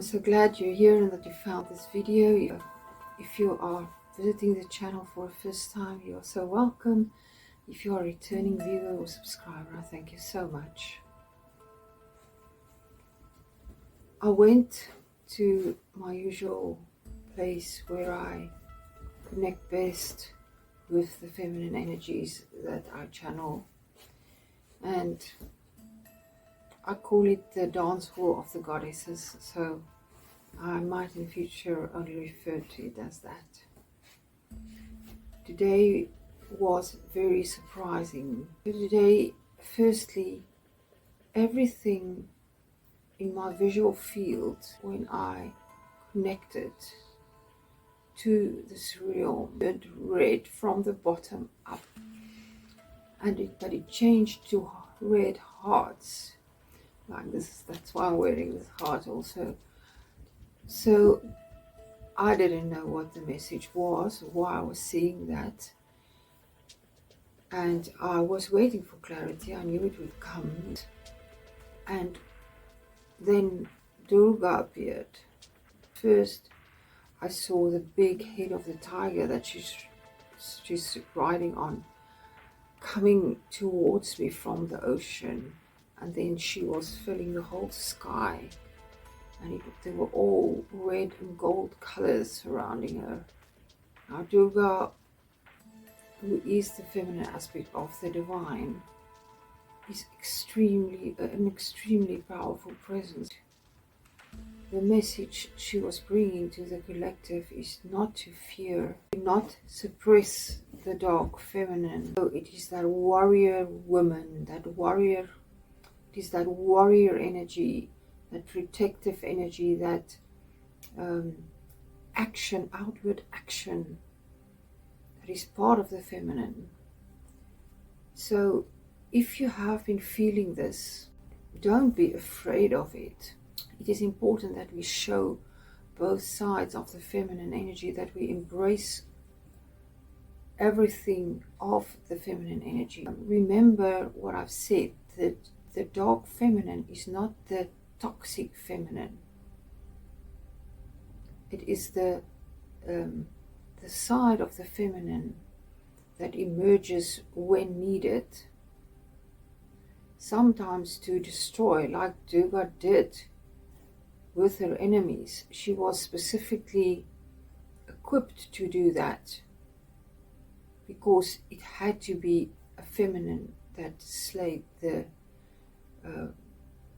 I'm so glad you're here and that you found this video. If you are visiting the channel for the first time, you are so welcome. If you are a returning viewer or subscriber, I thank you so much. I went to my usual place where I connect best with the feminine energies that I channel, and I call it the dance hall of the goddesses, so I might in future only refer to it as that. Today was very surprising. Today, firstly, everything in my visual field, when I connected to this realm, it read from the bottom up, and it changed to red hearts like this. That's why I'm wearing this heart also. So I didn't know what the message was, why I was seeing that, and I was waiting for clarity. I knew it would come, and then Durga appeared. First I saw the big head of the tiger that she's riding on, coming towards me from the ocean, and then she was filling the whole sky, and they were all red and gold colors surrounding her. Now Durga, who is the feminine aspect of the divine, is an extremely powerful presence. The message she was bringing to the collective is not to fear, to not suppress the dark feminine. So it is that warrior woman, it is that warrior energy, that protective energy, that action, outward action, that is part of the feminine. So if you have been feeling this, don't be afraid of it. It is important that we show both sides of the feminine energy, that we embrace everything of the feminine energy. Remember what I've said, that the dark feminine is not the toxic feminine. It is the side of the feminine that emerges when needed, sometimes to destroy, like Durga did with her enemies. She was specifically equipped to do that because it had to be a feminine that slayed the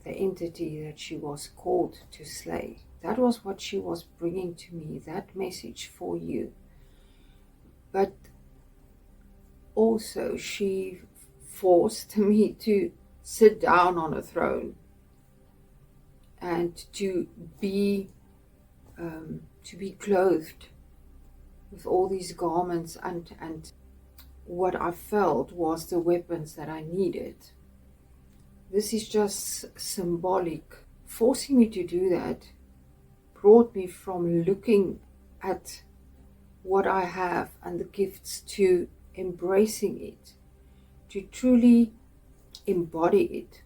entity that she was called to slay. That was what she was bringing to me, that message for you. But also she forced me to sit down on a throne and to be clothed with all these garments, and what I felt was the weapons that I needed. This is just symbolic. Forcing me to do that brought me from looking at what I have and the gifts to embracing it, to truly embody it.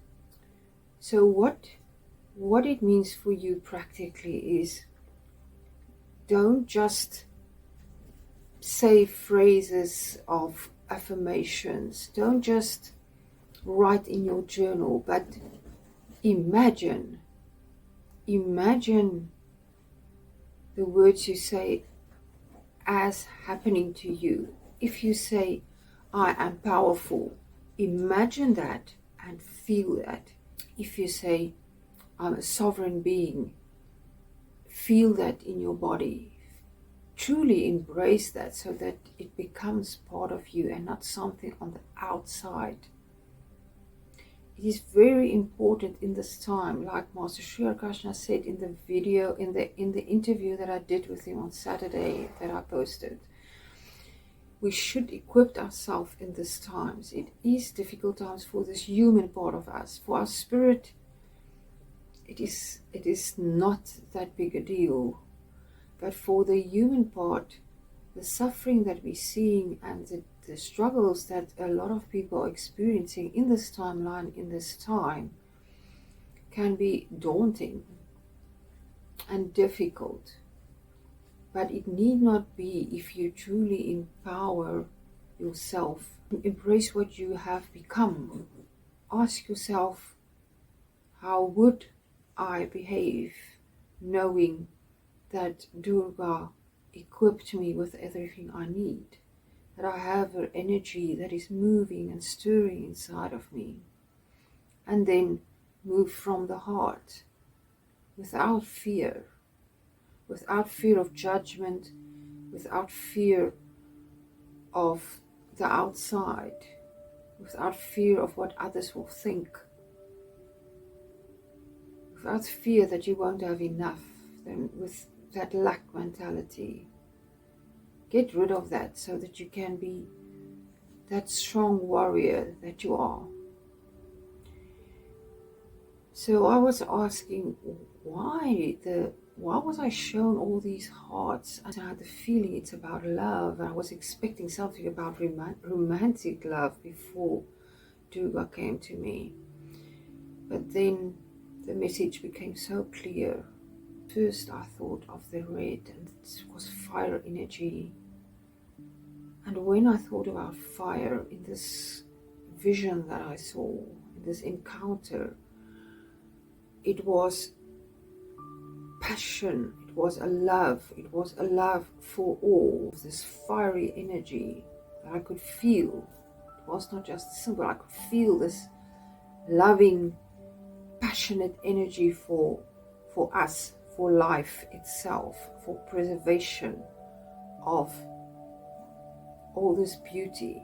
So what it means for you practically is, don't just say phrases of affirmations, don't just write in your journal, but imagine the words you say as happening to you. If you say, I am powerful, imagine that and feel that. If you say, I'm a sovereign being, feel that in your body. Truly embrace that so that it becomes part of you and not something on the outside. It is very important in this time, like Master Sri Krishna said in the video, in the interview that I did with him on Saturday that I posted. We should equip ourselves in these times. It is difficult times for this human part of us. For our spirit, it is not that big a deal. But for the human part, the suffering that we're seeing and the struggles that a lot of people are experiencing in this timeline, in this time, can be daunting. and difficult. But it need not be if you truly empower yourself. Embrace what you have become. Ask yourself, how would I behave knowing that Durga equipped me with everything I need? That I have her energy that is moving and stirring inside of me. And then move from the heart without fear of judgment, without fear of the outside, without fear of what others will think, without fear that you won't have enough, then with that lack mentality. Get rid of that so that you can be that strong warrior that you are. So I was asking, why was I shown all these hearts? I had the feeling it's about love. I was expecting something about romantic love before Durga came to me. But then the message became so clear. First I thought of the red, and it was fire energy. And when I thought about fire in this vision that I saw, in this encounter, it was passion, it was a love for all, this fiery energy that I could feel. It was not just simple, I could feel this loving, passionate energy for us, for life itself, for preservation of all this beauty.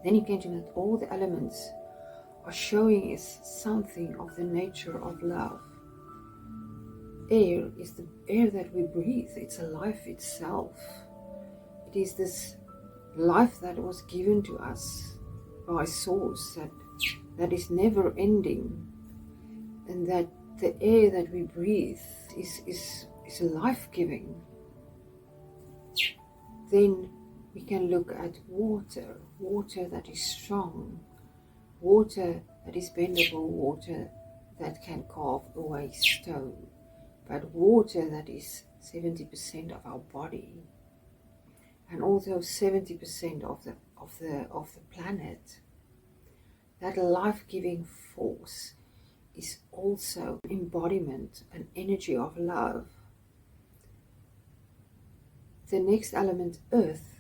Then it came to me that all the elements are showing us something of the nature of love. Air is the air that we breathe. It's a life itself. It is this life that was given to us by Source that is never ending, and that the air that we breathe is life-giving. Then we can look at water that is strong, water that is bendable, water that can carve away stone, but water that is 70% of our body, and also 70% of the planet. That life-giving force is also embodiment, an energy of love. The next element, earth,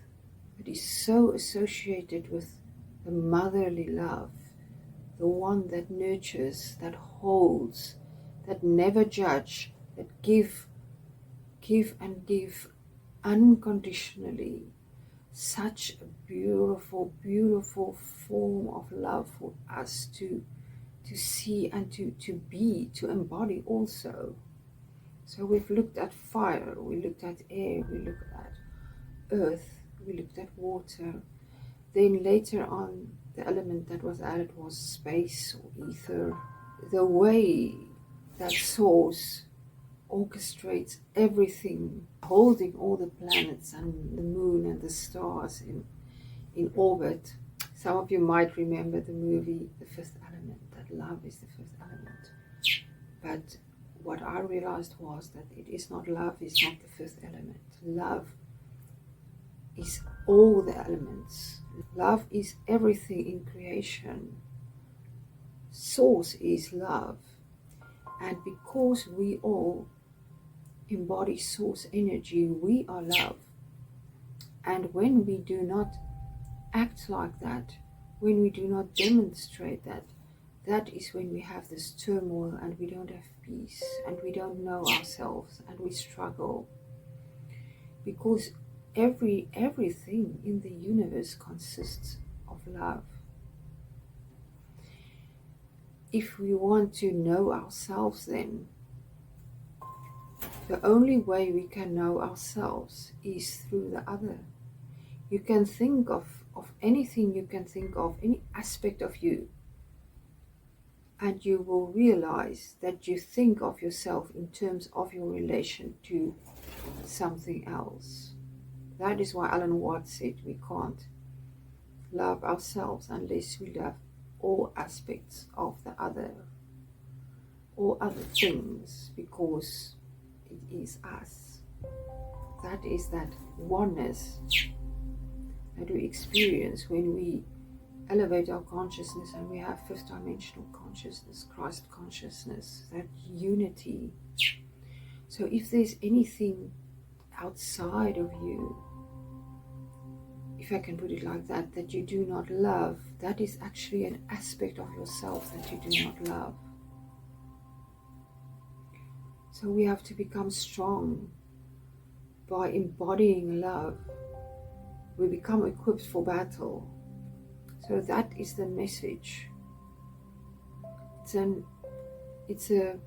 that is so associated with the motherly love, the one that nurtures, that holds, that never judge, that give and give unconditionally. Such a beautiful, beautiful form of love for us to see and to be, to embody also. So we've looked at fire, we looked at air, we looked at earth, we looked at water. Then later on, the element that was added was space or ether. The way that Source orchestrates everything, holding all the planets and the moon and the stars in orbit. Some of you might remember the movie The Fifth Element, that love is the fifth element. But what I realized was that it is not love, is not the fifth element. Love is all the elements. Love is everything in creation. Source is love. And because we all embody Source energy, we are love. And when we do not act like that, when we do not demonstrate that, that is when we have this turmoil and we don't have peace and we don't know ourselves and we struggle. Because everything in the universe consists of love. If we want to know ourselves, then the only way we can know ourselves is through the other. You can think of anything you can think of, any aspect of you, and you will realize that you think of yourself in terms of your relation to something else. That is why Alan Watts said we can't love ourselves unless we love all aspects of the other, all other things, because it is us. That is that oneness that we experience when we elevate our consciousness and we have fifth dimensional consciousness, Christ consciousness, that unity. So if there's anything outside of you, if I can put it like that, that you do not love, that is actually an aspect of yourself that you do not love. So we have to become strong by embodying love. We become equipped for battle. So that is the message. It's a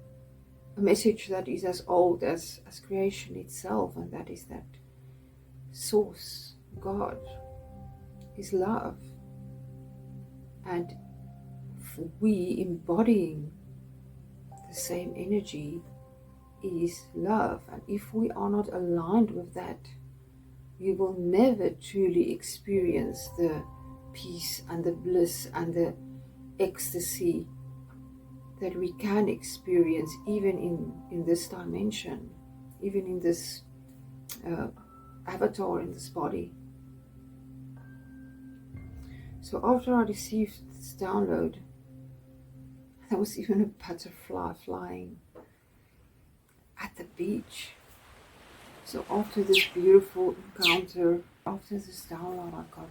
message that is as old as creation itself, and that is that source, God, is love. And we embodying the same energy is love. And if we are not aligned with that, we will never truly experience the peace and the bliss and the ecstasy that we can experience even in this dimension, even in this avatar, in this body. So after I received this download, there was even a butterfly flying at the beach. So after this beautiful encounter, after this download I got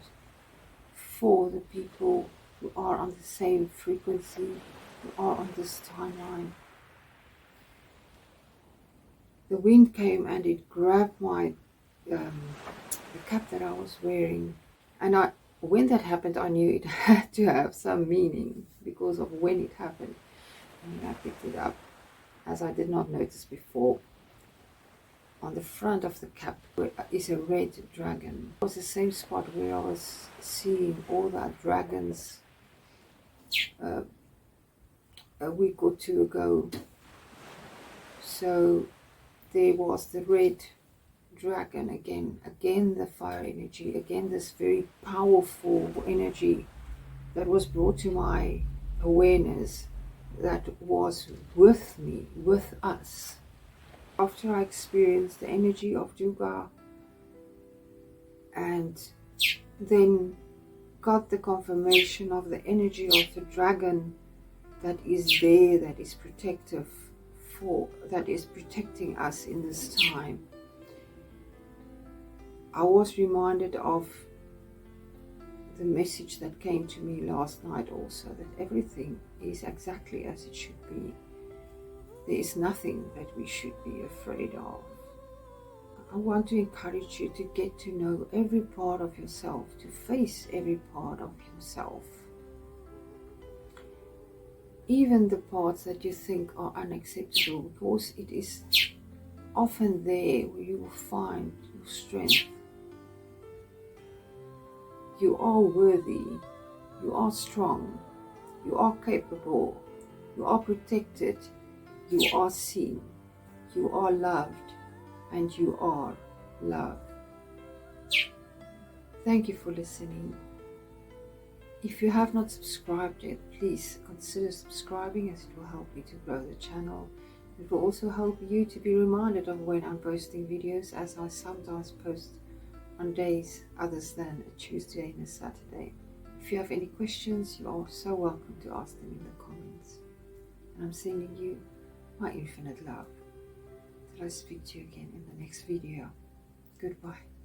for the people who are on the same frequency, who are on this timeline, the wind came and it grabbed my the cap that I was wearing, and when that happened, I knew it had to have some meaning because of when it happened. And I picked it up, as I did not notice before. On the front of the cap is a red dragon. It was the same spot where I was seeing all that dragons a week or two ago. So there was the red dragon again the fire energy, again this very powerful energy that was brought to my awareness, that was with me, with us. After I experienced the energy of Durga and then got the confirmation of the energy of the dragon that is there, that is protective that is protecting us in this time, I was reminded of the message that came to me last night also, that everything is exactly as it should be. There is nothing that we should be afraid of. I want to encourage you to get to know every part of yourself, to face every part of yourself. Even the parts that you think are unacceptable, because it is often there where you will find your strength. You are worthy, you are strong, you are capable, you are protected, you are seen, you are loved, and you are love. Thank you for listening. If you have not subscribed yet, please consider subscribing, as it will help me to grow the channel. It will also help you to be reminded of when I'm posting videos, as I sometimes post on days others than a Tuesday and a Saturday. If you have any questions, you are so welcome to ask them in the comments. And I'm sending you my infinite love. Till I speak to you again in the next video. Goodbye.